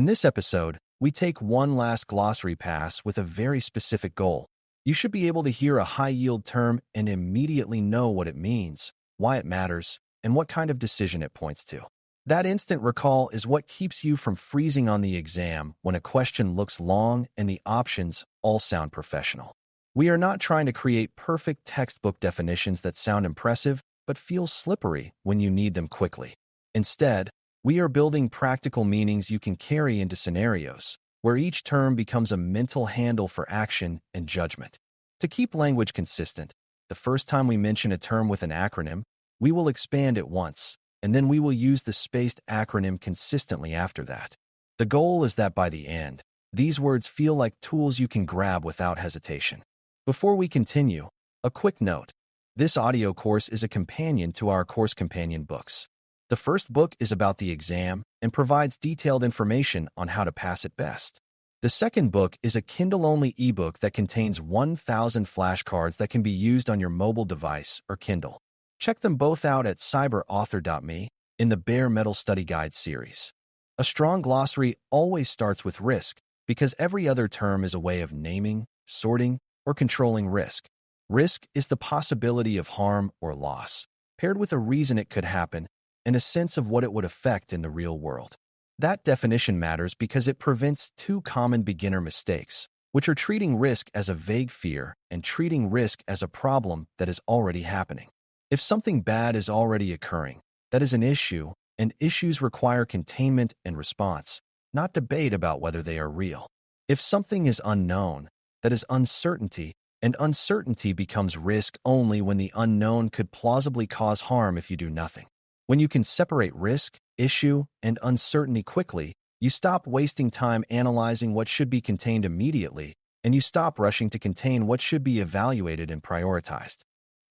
In this episode, we take one last glossary pass with a very specific goal. You should be able to hear a high-yield term and immediately know what it means, why it matters, and what kind of decision it points to. That instant recall is what keeps you from freezing on the exam when a question looks long and the options all sound professional. We are not trying to create perfect textbook definitions that sound impressive but feel slippery when you need them quickly. Instead, we are building practical meanings you can carry into scenarios where each term becomes a mental handle for action and judgment. To keep language consistent, the first time we mention a term with an acronym, we will expand it once, and then we will use the spaced acronym consistently after that. The goal is that by the end, these words feel like tools you can grab without hesitation. Before we continue, a quick note. This audio course is a companion to our course companion books. The first book is about the exam and provides detailed information on how to pass it best. The second book is a Kindle-only ebook that contains 1,000 flashcards that can be used on your mobile device or Kindle. Check them both out at cyber.author.me in the Bare Metal Study Guide series. A strong glossary always starts with risk because every other term is a way of naming, sorting, or controlling risk. Risk is the possibility of harm or loss, paired with a reason it could happen and a sense of what it would affect in the real world. That definition matters because it prevents two common beginner mistakes, which are treating risk as a vague fear and treating risk as a problem that is already happening. If something bad is already occurring, that is an issue, and issues require containment and response, not debate about whether they are real. If something is unknown, that is uncertainty, and uncertainty becomes risk only when the unknown could plausibly cause harm if you do nothing. When you can separate risk, issue, and uncertainty quickly, you stop wasting time analyzing what should be contained immediately, and you stop rushing to contain what should be evaluated and prioritized.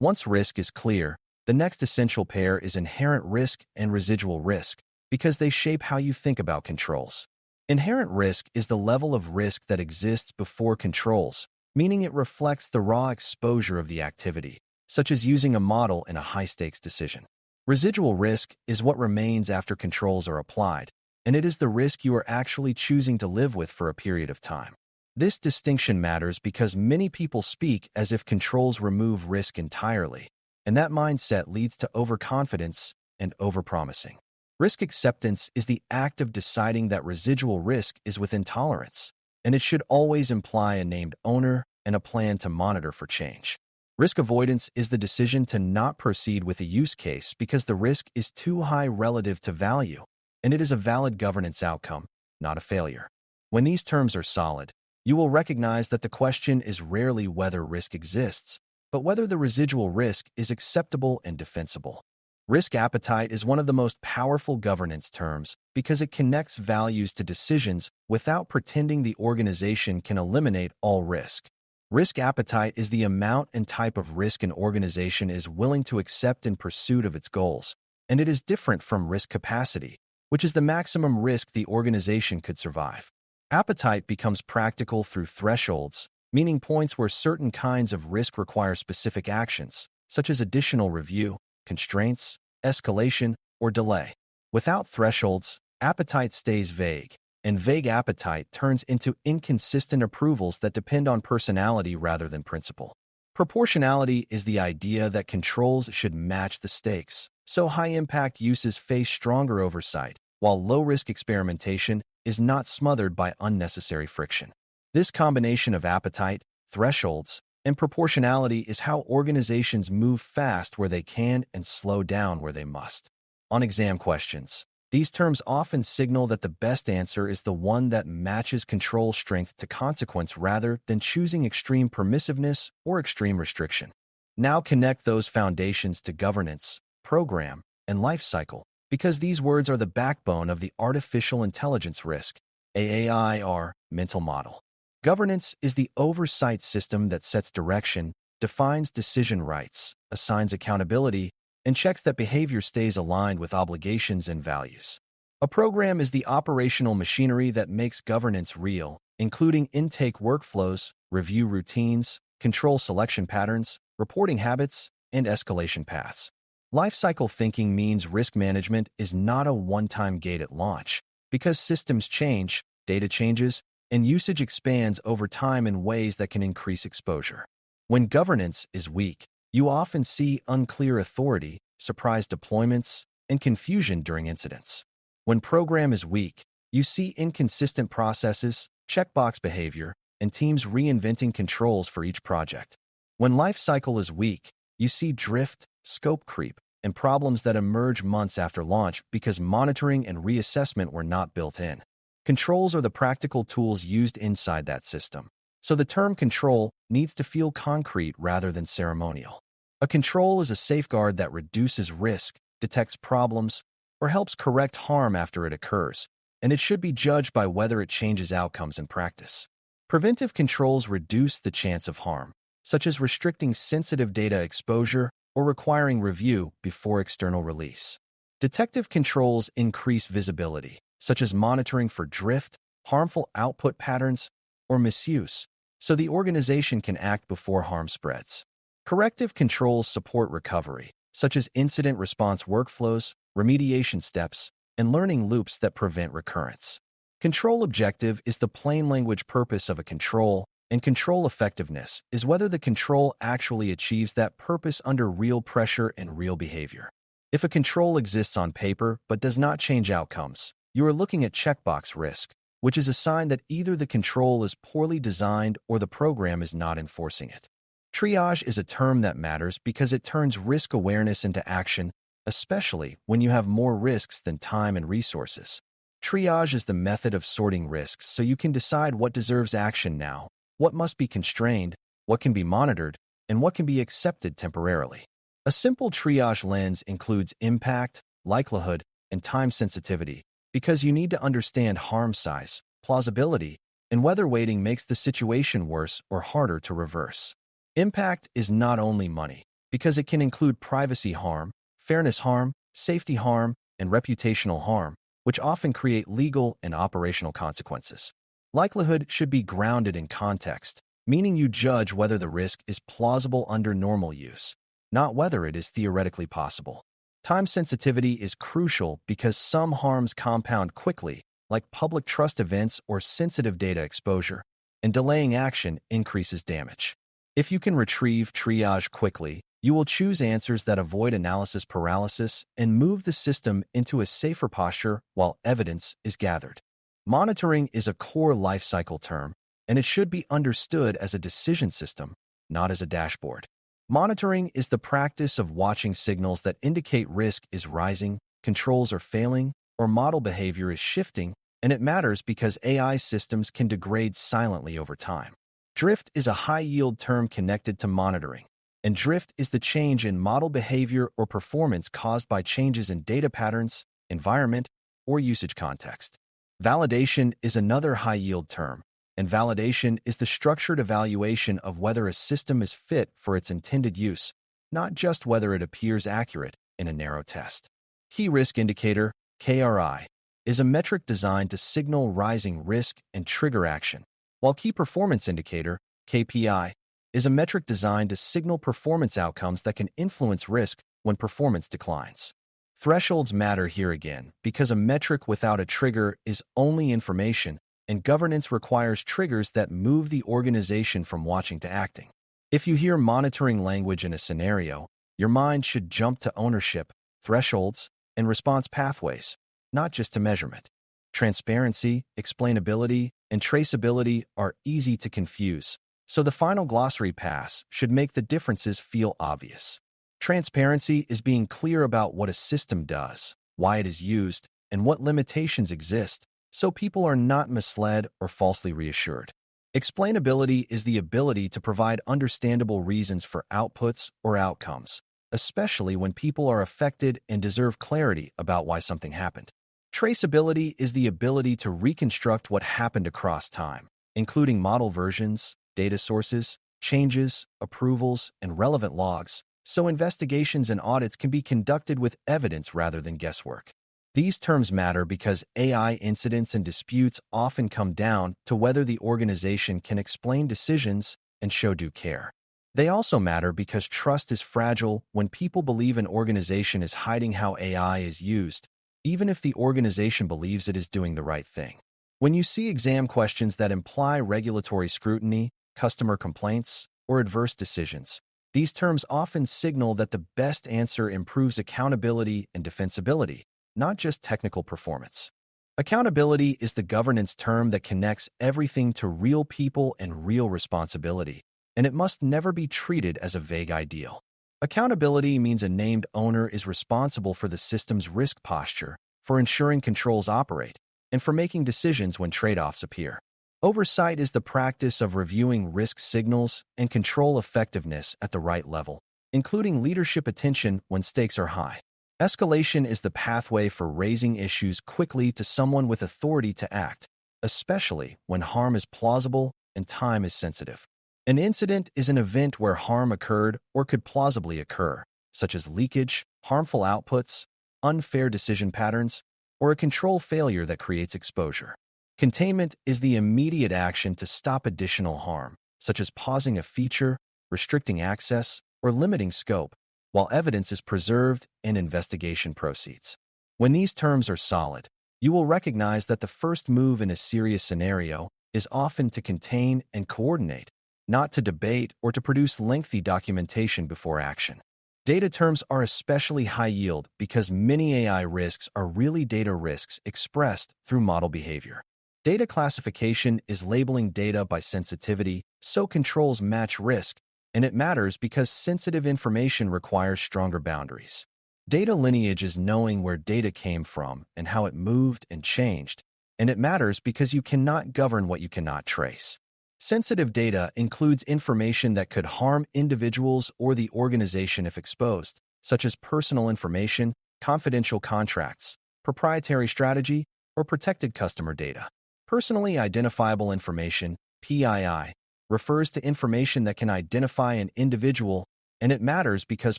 Once risk is clear, the next essential pair is inherent risk and residual risk, because they shape how you think about controls. Inherent risk is the level of risk that exists before controls, meaning it reflects the raw exposure of the activity, such as using a model in a high-stakes decision. Residual risk is what remains after controls are applied, and it is the risk you are actually choosing to live with for a period of time. This distinction matters because many people speak as if controls remove risk entirely, and that mindset leads to overconfidence and overpromising. Risk acceptance is the act of deciding that residual risk is within tolerance, and it should always imply a named owner and a plan to monitor for change. Risk avoidance is the decision to not proceed with a use case because the risk is too high relative to value, and it is a valid governance outcome, not a failure. When these terms are solid, you will recognize that the question is rarely whether risk exists, but whether the residual risk is acceptable and defensible. Risk appetite is one of the most powerful governance terms because it connects values to decisions without pretending the organization can eliminate all risk. Risk appetite is the amount and type of risk an organization is willing to accept in pursuit of its goals, and it is different from risk capacity, which is the maximum risk the organization could survive. Appetite becomes practical through thresholds, meaning points where certain kinds of risk require specific actions, such as additional review, constraints, escalation, or delay. Without thresholds, appetite stays vague, and vague appetite turns into inconsistent approvals that depend on personality rather than principle. Proportionality is the idea that controls should match the stakes, so high-impact uses face stronger oversight, while low-risk experimentation is not smothered by unnecessary friction. This combination of appetite, thresholds, and proportionality is how organizations move fast where they can and slow down where they must. On exam questions, these terms often signal that the best answer is the one that matches control strength to consequence rather than choosing extreme permissiveness or extreme restriction. Now connect those foundations to governance, program, and life cycle, because these words are the backbone of the artificial intelligence risk, AAIR, mental model. Governance is the oversight system that sets direction, defines decision rights, assigns accountability, and checks that behavior stays aligned with obligations and values. A program is the operational machinery that makes governance real, including intake workflows, review routines, control selection patterns, reporting habits, and escalation paths. Lifecycle thinking means risk management is not a one-time gate at launch. Because systems change, data changes, and usage expands over time in ways that can increase exposure. When governance is weak, you often see unclear authority, surprise deployments, and confusion during incidents. When program is weak, you see inconsistent processes, checkbox behavior, and teams reinventing controls for each project. When lifecycle is weak, you see drift, scope creep, and problems that emerge months after launch because monitoring and reassessment were not built in. Controls are the practical tools used inside that system, so the term control needs to feel concrete rather than ceremonial. A control is a safeguard that reduces risk, detects problems, or helps correct harm after it occurs, and it should be judged by whether it changes outcomes in practice. Preventive controls reduce the chance of harm, such as restricting sensitive data exposure or requiring review before external release. Detective controls increase visibility, such as monitoring for drift, harmful output patterns, or misuse, so the organization can act before harm spreads. Corrective controls support recovery, such as incident response workflows, remediation steps, and learning loops that prevent recurrence. Control objective is the plain language purpose of a control, and control effectiveness is whether the control actually achieves that purpose under real pressure and real behavior. If a control exists on paper but does not change outcomes, you are looking at checkbox risk, which is a sign that either the control is poorly designed or the program is not enforcing it. Triage is a term that matters because it turns risk awareness into action, especially when you have more risks than time and resources. Triage is the method of sorting risks so you can decide what deserves action now, what must be constrained, what can be monitored, and what can be accepted temporarily. A simple triage lens includes impact, likelihood, and time sensitivity because you need to understand harm size, plausibility, and whether waiting makes the situation worse or harder to reverse. Impact is not only money, because it can include privacy harm, fairness harm, safety harm, and reputational harm, which often create legal and operational consequences. Likelihood should be grounded in context, meaning you judge whether the risk is plausible under normal use, not whether it is theoretically possible. Time sensitivity is crucial because some harms compound quickly, like public trust events or sensitive data exposure, and delaying action increases damage. If you can retrieve triage quickly, you will choose answers that avoid analysis paralysis and move the system into a safer posture while evidence is gathered. Monitoring is a core lifecycle term, and it should be understood as a decision system, not as a dashboard. Monitoring is the practice of watching signals that indicate risk is rising, controls are failing, or model behavior is shifting, and it matters because AI systems can degrade silently over time. Drift is a high-yield term connected to monitoring, and drift is the change in model behavior or performance caused by changes in data patterns, environment, or usage context. Validation is another high-yield term, and validation is the structured evaluation of whether a system is fit for its intended use, not just whether it appears accurate in a narrow test. Key Risk Indicator, KRI, is a metric designed to signal rising risk and trigger action, while Key Performance Indicator, KPI, is a metric designed to signal performance outcomes that can influence risk when performance declines. Thresholds matter here again because a metric without a trigger is only information, and governance requires triggers that move the organization from watching to acting. If you hear monitoring language in a scenario, your mind should jump to ownership, thresholds, and response pathways, not just to measurement. Transparency, explainability, and traceability are easy to confuse, so the final glossary pass should make the differences feel obvious. Transparency is being clear about what a system does, why it is used, and what limitations exist, so people are not misled or falsely reassured. Explainability is the ability to provide understandable reasons for outputs or outcomes, especially when people are affected and deserve clarity about why something happened. Traceability is the ability to reconstruct what happened across time, including model versions, data sources, changes, approvals, and relevant logs, so investigations and audits can be conducted with evidence rather than guesswork. These terms matter because AI incidents and disputes often come down to whether the organization can explain decisions and show due care. They also matter because trust is fragile when people believe an organization is hiding how AI is used, even if the organization believes it is doing the right thing. When you see exam questions that imply regulatory scrutiny, customer complaints, or adverse decisions, these terms often signal that the best answer improves accountability and defensibility, not just technical performance. Accountability is the governance term that connects everything to real people and real responsibility, and it must never be treated as a vague ideal. Accountability means a named owner is responsible for the system's risk posture, for ensuring controls operate, and for making decisions when trade-offs appear. Oversight is the practice of reviewing risk signals and control effectiveness at the right level, including leadership attention when stakes are high. Escalation is the pathway for raising issues quickly to someone with authority to act, especially when harm is plausible and time is sensitive. An incident is an event where harm occurred or could plausibly occur, such as leakage, harmful outputs, unfair decision patterns, or a control failure that creates exposure. Containment is the immediate action to stop additional harm, such as pausing a feature, restricting access, or limiting scope, while evidence is preserved and investigation proceeds. When these terms are solid, you will recognize that the first move in a serious scenario is often to contain and coordinate, not to debate or to produce lengthy documentation before action. Data terms are especially high yield because many AI risks are really data risks expressed through model behavior. Data classification is labeling data by sensitivity, so controls match risk, and it matters because sensitive information requires stronger boundaries. Data lineage is knowing where data came from and how it moved and changed, and it matters because you cannot govern what you cannot trace. Sensitive data includes information that could harm individuals or the organization if exposed, such as personal information, confidential contracts, proprietary strategy, or protected customer data. Personally identifiable information, PII, refers to information that can identify an individual, and it matters because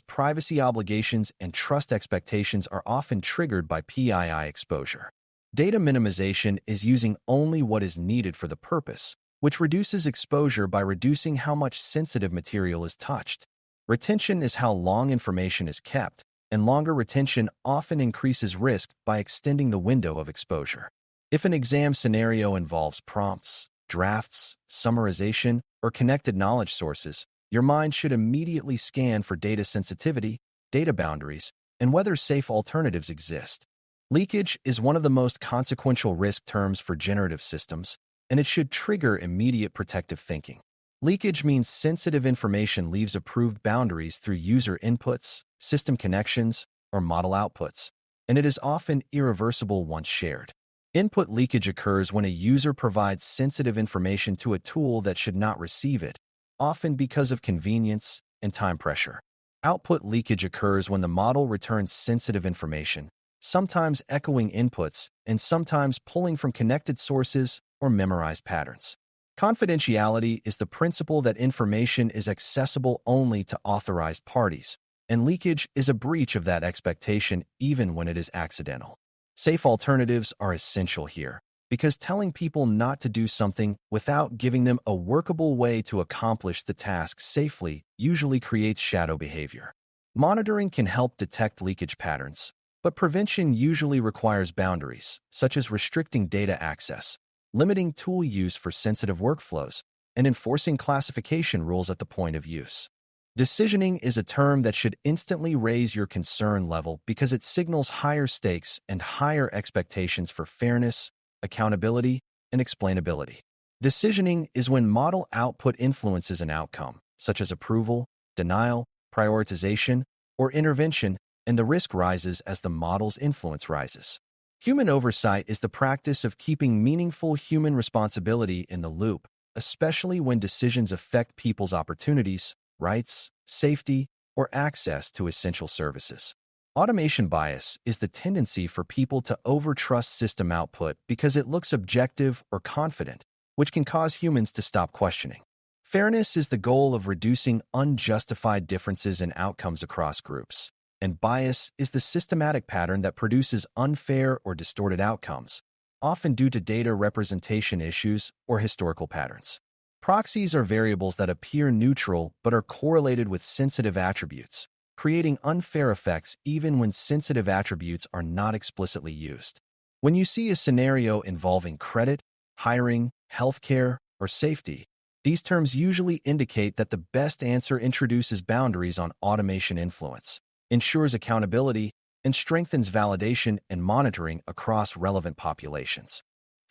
privacy obligations and trust expectations are often triggered by PII exposure. Data minimization is using only what is needed for the purpose, which reduces exposure by reducing how much sensitive material is touched. Retention is how long information is kept, and longer retention often increases risk by extending the window of exposure. If an exam scenario involves prompts, drafts, summarization, or connected knowledge sources, your mind should immediately scan for data sensitivity, data boundaries, and whether safe alternatives exist. Leakage is one of the most consequential risk terms for generative systems, and it should trigger immediate protective thinking. Leakage means sensitive information leaves approved boundaries through user inputs, system connections, or model outputs, and it is often irreversible once shared. Input leakage occurs when a user provides sensitive information to a tool that should not receive it, often because of convenience and time pressure. Output leakage occurs when the model returns sensitive information, sometimes echoing inputs and sometimes pulling from connected sources or memorized patterns. Confidentiality is the principle that information is accessible only to authorized parties, and leakage is a breach of that expectation even when it is accidental. Safe alternatives are essential here, because telling people not to do something without giving them a workable way to accomplish the task safely usually creates shadow behavior. Monitoring can help detect leakage patterns, but prevention usually requires boundaries, such as restricting data access, limiting tool use for sensitive workflows, and enforcing classification rules at the point of use. Decisioning is a term that should instantly raise your concern level because it signals higher stakes and higher expectations for fairness, accountability, and explainability. Decisioning is when model output influences an outcome, such as approval, denial, prioritization, or intervention, and the risk rises as the model's influence rises. Human oversight is the practice of keeping meaningful human responsibility in the loop, especially when decisions affect people's opportunities, rights, safety, or access to essential services. Automation bias is the tendency for people to overtrust system output because it looks objective or confident, which can cause humans to stop questioning. Fairness is the goal of reducing unjustified differences in outcomes across groups, and bias is the systematic pattern that produces unfair or distorted outcomes, often due to data representation issues or historical patterns. Proxies are variables that appear neutral but are correlated with sensitive attributes, creating unfair effects even when sensitive attributes are not explicitly used. When you see a scenario involving credit, hiring, healthcare, or safety, these terms usually indicate that the best answer introduces boundaries on automation influence, ensures accountability, and strengthens validation and monitoring across relevant populations.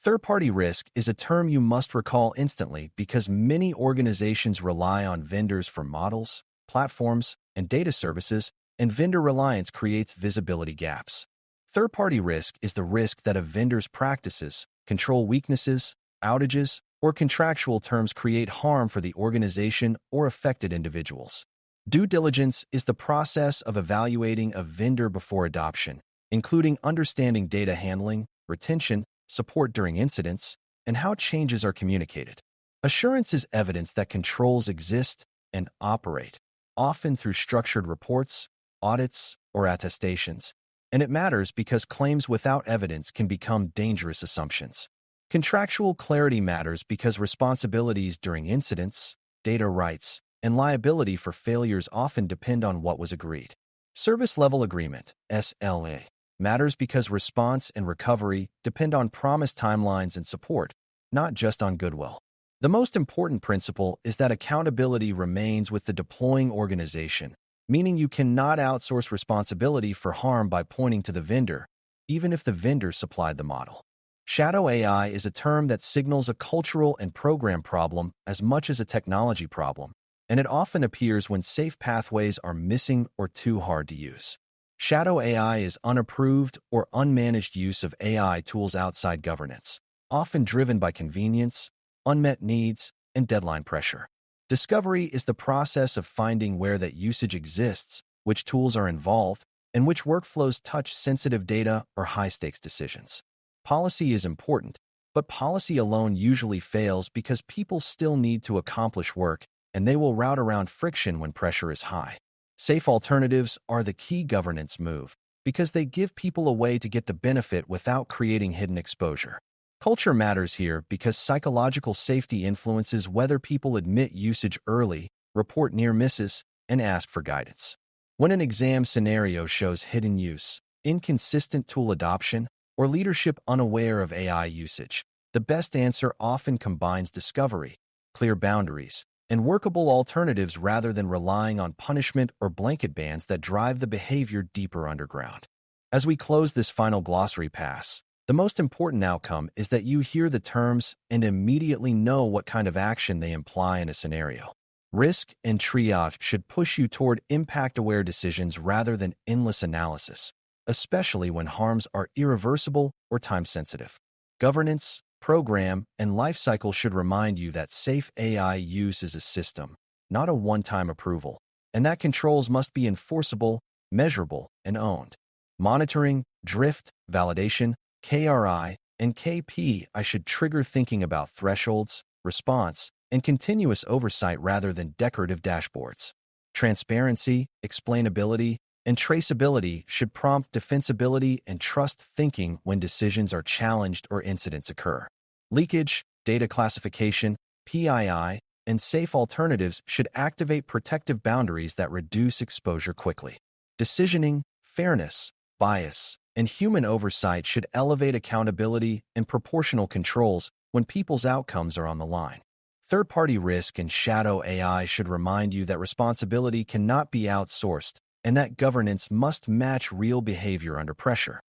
Third-party risk is a term you must recall instantly because many organizations rely on vendors for models, platforms, and data services, and vendor reliance creates visibility gaps. Third-party risk is the risk that a vendor's practices, control weaknesses, outages, or contractual terms create harm for the organization or affected individuals. Due diligence is the process of evaluating a vendor before adoption, including understanding data handling, retention, support during incidents, and how changes are communicated. Assurance is evidence that controls exist and operate, often through structured reports, audits, or attestations, and it matters because claims without evidence can become dangerous assumptions. Contractual clarity matters because responsibilities during incidents, data rights, and liability for failures often depend on what was agreed. Service Level Agreement, SLA, matters because response and recovery depend on promised timelines and support, not just on goodwill. The most important principle is that accountability remains with the deploying organization, meaning you cannot outsource responsibility for harm by pointing to the vendor, even if the vendor supplied the model. Shadow AI is a term that signals a cultural and program problem as much as a technology problem, and it often appears when safe pathways are missing or too hard to use. Shadow AI is unapproved or unmanaged use of AI tools outside governance, often driven by convenience, unmet needs, and deadline pressure. Discovery is the process of finding where that usage exists, which tools are involved, and which workflows touch sensitive data or high-stakes decisions. Policy is important, but policy alone usually fails because people still need to accomplish work, and they will route around friction when pressure is high. Safe alternatives are the key governance move because they give people a way to get the benefit without creating hidden exposure. Culture matters here because psychological safety influences whether people admit usage early, report near misses, and ask for guidance. When an exam scenario shows hidden use, inconsistent tool adoption, or leadership unaware of AI usage, the best answer often combines discovery, clear boundaries, and workable alternatives rather than relying on punishment or blanket bans that drive the behavior deeper underground. As we close this final glossary pass, the most important outcome is that you hear the terms and immediately know what kind of action they imply in a scenario. Risk and triage should push you toward impact-aware decisions rather than endless analysis, especially when harms are irreversible or time-sensitive. Governance, program, and lifecycle should remind you that safe AI use is a system, not a one-time approval, and that controls must be enforceable, measurable, and owned. Monitoring, drift, validation, KRI, and KPI should trigger thinking about thresholds, response, and continuous oversight rather than decorative dashboards. Transparency, explainability, and traceability should prompt defensibility and trust thinking when decisions are challenged or incidents occur. Leakage, data classification, PII, and safe alternatives should activate protective boundaries that reduce exposure quickly. Decisioning, fairness, bias, and human oversight should elevate accountability and proportional controls when people's outcomes are on the line. Third-party risk and shadow AI should remind you that responsibility cannot be outsourced and that governance must match real behavior under pressure.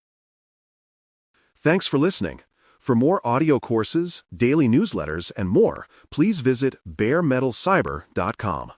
Thanks for listening. For more audio courses, daily newsletters, and more, please visit BareMetalCyber.com.